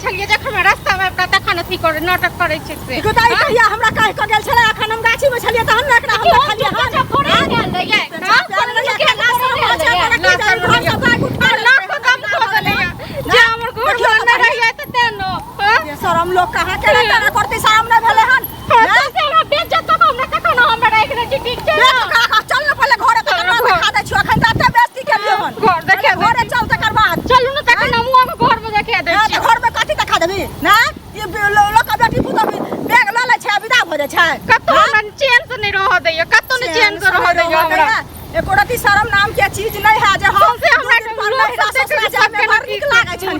छलिए जखन रास्ता में अपना तखन अथी करे नाटक करे छै से गोटाई कहिया हमरा कह के गेल छले अखन हम गाछी में छलिए तहन ना एकरा हम देखलिए हां जब फोन गेल रहिए शरम लोग कहां केना करते शरम ना भेले हन हमरा बेइज्जत तो हमरा कखन हमरा राख रे ठीक छै चल ना पहले घरे तक खा दे छु अखन तते बेइज्जती केलियो हन घर देखे घरे चल तकर बाद चलू ना तखन हम घर में देखे दे छी घर में कथि देखा देबी ना ये लोग का बेटी पुतो बैग ल ले छै विदा भ जाय छै कतो हमरा चैन से नहीं रह दैय कतो नहीं चैन से रह दैय हमरा एको रति शरम नाम के चीज नहीं है जे हम से हमरा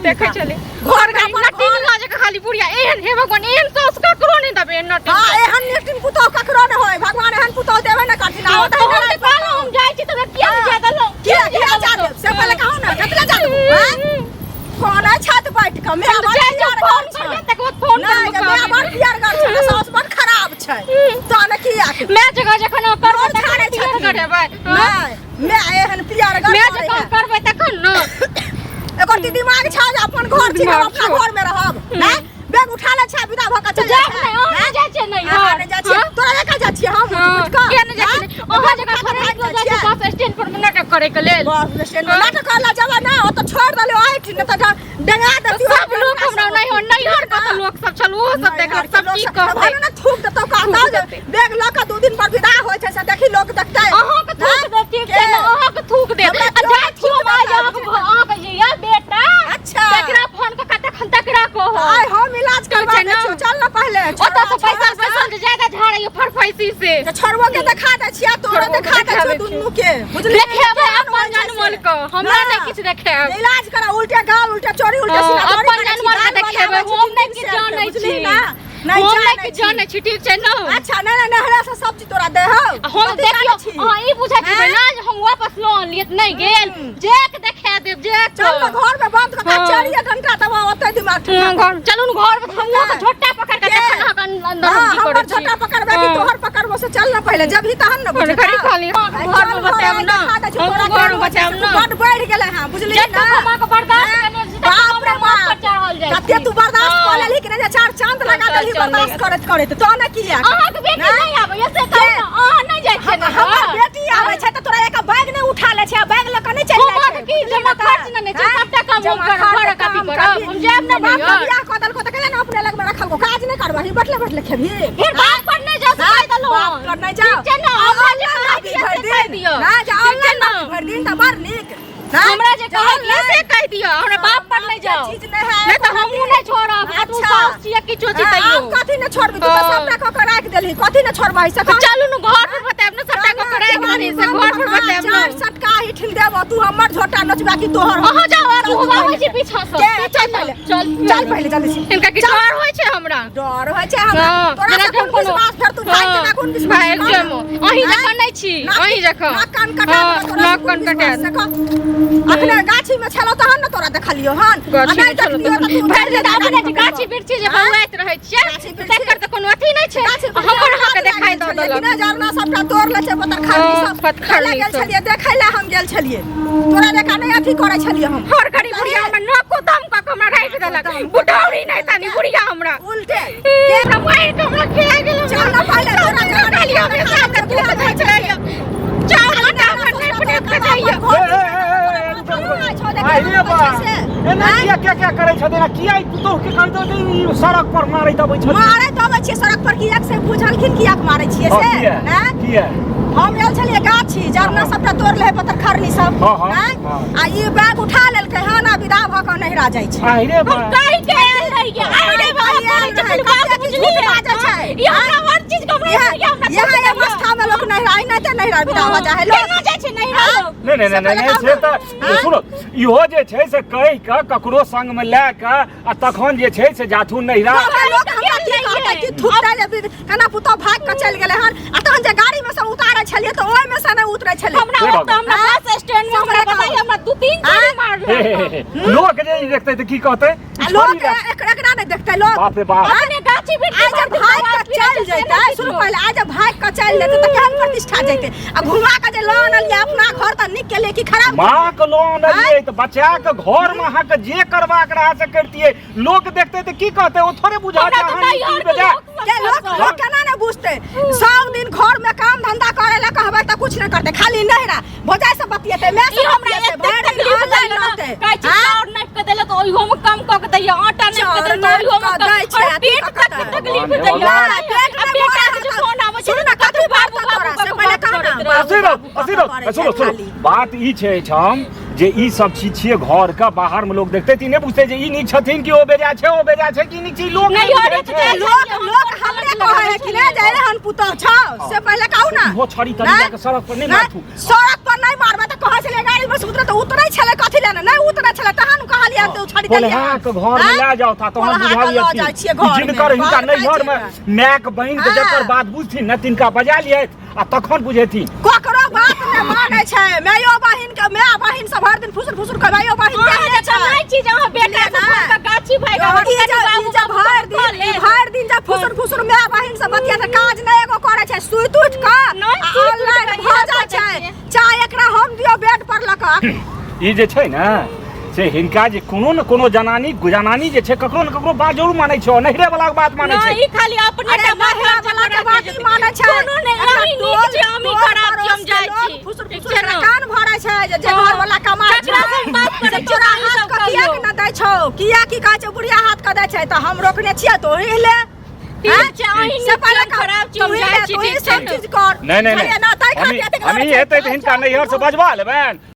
देखे चले घर गाम नटिंग लाजे खाली बुढ़िया एहन हे भगवान एहन सोच ककरो नहीं दबे नटिंग हां एहन नटिंग पुतो ककरो न होय भगवान एहन पुतो देबे न करथिन आवत है हम जाय छी त किया जा दलो किया जा दे से पहले कहू ना कतला जा दे हां फोन है छत बैठ के मैं आवाज फोन कर तक फोन कर मैं आवाज क्लियर कर छै सास बड़ खराब छै तो न किया मैं जगह जखन करबै तखन क्लियर करबै मैं एहन प्यार कर मैं जखन करबै तखन न एकर दिमाग छै जे अपन घर छी हम अपना घर में रहब हैं बैग उठा ले छै विदा भ के चल जा नहीं हां जा छै नहीं हां जा छै तोरा लेके जा छी हम उठ के के न जा छी ओहा जगह खड़ा जा छी बस स्टैंड पर नाटक करे के लेल बस स्टैंड पर नाटक करला जवा ना ओ तो छोड़ देले ओइ न त डंगा देती सब लोग हमरा नहीं हर का लोग सब चल वो सब देख सब की कहबै ना थूक देतो कहता जे बैग ल के 2 दिन पर विदा होय छै से देखी लोग देखतै अहाँ के थूक दे ठीक छै ना अहाँ के थूक दे जा छियो बाज अहाँ के ये बेटा अच्छा तकरा फोन के तखन तकरा कहो आय हम इलाज करबा दे चल ना पहले ओता से पैसा ज्यादा झाड़ै फरफैसी से छोड़बो के देखा दे छिया तोरो देखा दे छ दुन्नु के बुझली देखेबे अपन जनमल को हमरा नहीं किछ देखेब इलाज करा उल्टे गाल उल्टे चोरी उल्टे सीधा अपन जनमल के देखेबे हम नहीं किछ जानै छी नहीं जानै छी ठीक छै न अच्छा नहीं नहरा से सब्जी तोरा दे हो हम देखियो हां ई बुझा छी ना हम वापस ल लेत नहीं गेल जेक देखा देब जेक चल घर में बंद कर 4 घंटा तब ओते दिमाग चलू न घर में हम तो झोटा पकड़ के देखन अंदर हम की करे छी झोटा पकड़बे कि तोहर पकड़बो से चल ना पहले जब ही तहन न बुझ खरी खाली घर में बताएब ना हम घर में बताएब ना बड बढ़ गेले हां बुझली ना मां के बर्दाश्त करने बाप रे बाप चढ़ल जाय कते तू बर्दाश्त कर लेली कि ना चार चांद लगा देली बर्दाश्त करत तो ना किया अहाँ के बेटी नहीं आबै ऐसे कहू ना अहाँ नहीं जाय छै ना हमर बेटी आबै छै त तोरा एक बैग ने उठा ले छै बैग ल के नहीं चल जाय छै की जमा खर्च नहीं छै सबटा काम हम कर कापी करब हम जाब ना बाप बियाह कदल को त कहले ना अपने लग में रखल को काज नहीं करबही बैठले खेबी फिर बात पर नहीं जा सकय दलो बात कर नहीं जाओ ठीक छै ना ना जाओ ना भर दिन त मार नीक हमरा जे कहलिए से कह दियो हमरा बाप पर नहीं जाओ चीज नहीं है नहीं तो हमहु नहीं छोड़ब तू सास छिए किछो छी तइयो कथि न छोड़बी तू सबटा क के राख देलही कथि न छोड़बही से चलू न घर पर बताएब न सबटा क के राख देलही से घर पर बताएब न सटका ही ठिल देब तू हमर झोटा नचबा की तोहर अहाँ जाओ और होबै छी पीछा से चल पहले चल पहले जल्दी से इनका की डर होय छै हमरा डर होय छै हमरा तोरा से कोन विश्वास कर तू भाई के कोन विश्वास भाई जमो अही जखन नहीं छी अही जखन कान कटा अपने गाछी में छलो तहन न तोरा देखलियो हन नहीं देखलियो त तू भर दे अपने गाछी बिरछी जे बौआइत रहै छियै तकर त कोनो अथी नहीं छै हमर अहाँ के देखाइ द देलक बिना जरना सबटा तोड़ ले छै पत्थर खाली सब पत्थर गेल छलिए देखै ले हम गेल छलिए तोरा देखा नहीं अथी करै छलिए हम हर घड़ी बुढ़िया हमरा नको दम क हमरा राख देलक बुढ़ौरी नहीं तानी बुढ़िया हमरा उल्टे के मार के हमरा खिया गेल चल ना पहले तोरा डालियो हमरा साथ के धै छै चाउ बटा हमर नहीं पने बताइयो क्या करे छथिन किया पुतोह के कर दो सड़क पर मारै दबै छथिन मारै दबै छी सड़क पर किया से बुझलखिन किया मारै छियै से हैं किया हम गेल छलिए गाछी जरना सबटा तोड़ ले पत्थर खरनी सब हैं आ ई बैग उठा लेलकै हन आ विदा भ के नहिरा जाइ छै रे हम कहि के आइल रहिए अरे भाई चल बात बुझली बाजा छै ई हमरा हर चीज के हमरा यहाँ ये मस्ता में लोग नहिरा आई नहीं त नहिरा विदा भ जाय है लोग केना जाइ छै नहिरा नहीं से त सुनो इहो जे छै से कहि के ककरो संग में ले के आ तखन जे छै से जाथू नहिरा लोग हमरा की कहतै कि थुकता ले कना पुतो भाग के चल गेलै हन आ तहन जे गाड़ी में से उतारै छलिए त ओय में से नहीं उतरै छलै हमरा बस स्टैंड में हमरा बताइ हमरा 2-3 गाड़ी मार लोग जे देखतै त की कहतै लोग एकरा नहीं देखतै लोग बाप रे बाप अपने गाछी बिरछी आज जब भाई का चल जैते सुन पहले आज जब भाई का चल जैते त केहन प्रतिष्ठा जैते आ घुमा के जे लोन लिया अपना घर त निक के ले की खराब माँ के लोन लिए तो बच्चा के घर में अहाँ के जे करवा के रहा से करतिए लोग देखते तो की कहते वो थोड़े बुझा के लोग केना ने बुझते 100 दिन घर में काम धंधा करे ला कहबे त कुछ न करते खाली नहरा भोजाई से बतियते मैं से हमरा से भर दिन ऑनलाइन रहते कहै छी और नाप के देले तो ओहियो में काम क के दैया आटा नाप के देले ओहियो में पेट तक तकलीफ दैया बेटा के जो फोन आवे छै ना कतु बाबू से पहले कहना सुनो बात ई छै छम जे ई सब चीज छिए घर का बाहर में लोग देखते ती नहीं बुझते जे ई नीक छथिन कि ओ बेजा छै कि नीक छी लोग नहीं हरे तो लोग हमरे कहे कि ले जाए हन पुतौ छ से पहले कहू ना हो छड़ी तरी के सड़क पर नहीं मारथू सड़क पर नहीं मारबा त कहां से ले गाड़ी में उतरे तो उतरै छले कथि लेना नहीं उतरै छले तहन कहलिया तो छड़ी दे बोलहा के घर में ले जाओ था तो हम बुझाविए छी जिनकर हिनका नहीं घर में मैक बहिन के जकर बात बुझथिन न तिनका बजा लिए आ तखन बुझेथिन कोकरो बात ने माने छै मायो बहिन के माय बहिन सब हर दिन फुसुर फुसुर के मायो बहिन कहले छै नहीं चीज हम बेटा के गाछी भाई का हर दिन जब फुसुर फुसुर माय बहिन सब बतिया त काज नहीं एगो करे छै सुइत उठ के ऑनलाइन भ जा छै चाहे एकरा हम दियो बेड पर लका ई जे छै ना से हिनका जे कोनो न कोनो जनानी जे छै ककरो न ककरो बात जरूर मानै छै नहिरे वाला के बात मानै छै नहीं खाली अपने टमाटर वाला के बात ही मानै छै कोनो नहीं अमी नीक छै अमी खराब हम जाय छी फुसुर फुसुर कान भरै छै जे घर वाला कमाय छै बात करे चोरा हाथ के किया के न दै छौ किया की कहै छै बुढ़िया हाथ के दै छै त हम रोकने छियै तो ले से पहले खराब चीज जाय छी सब चीज कर नहीं हम हेतै त हिनका नैहर से बजवा लेबैन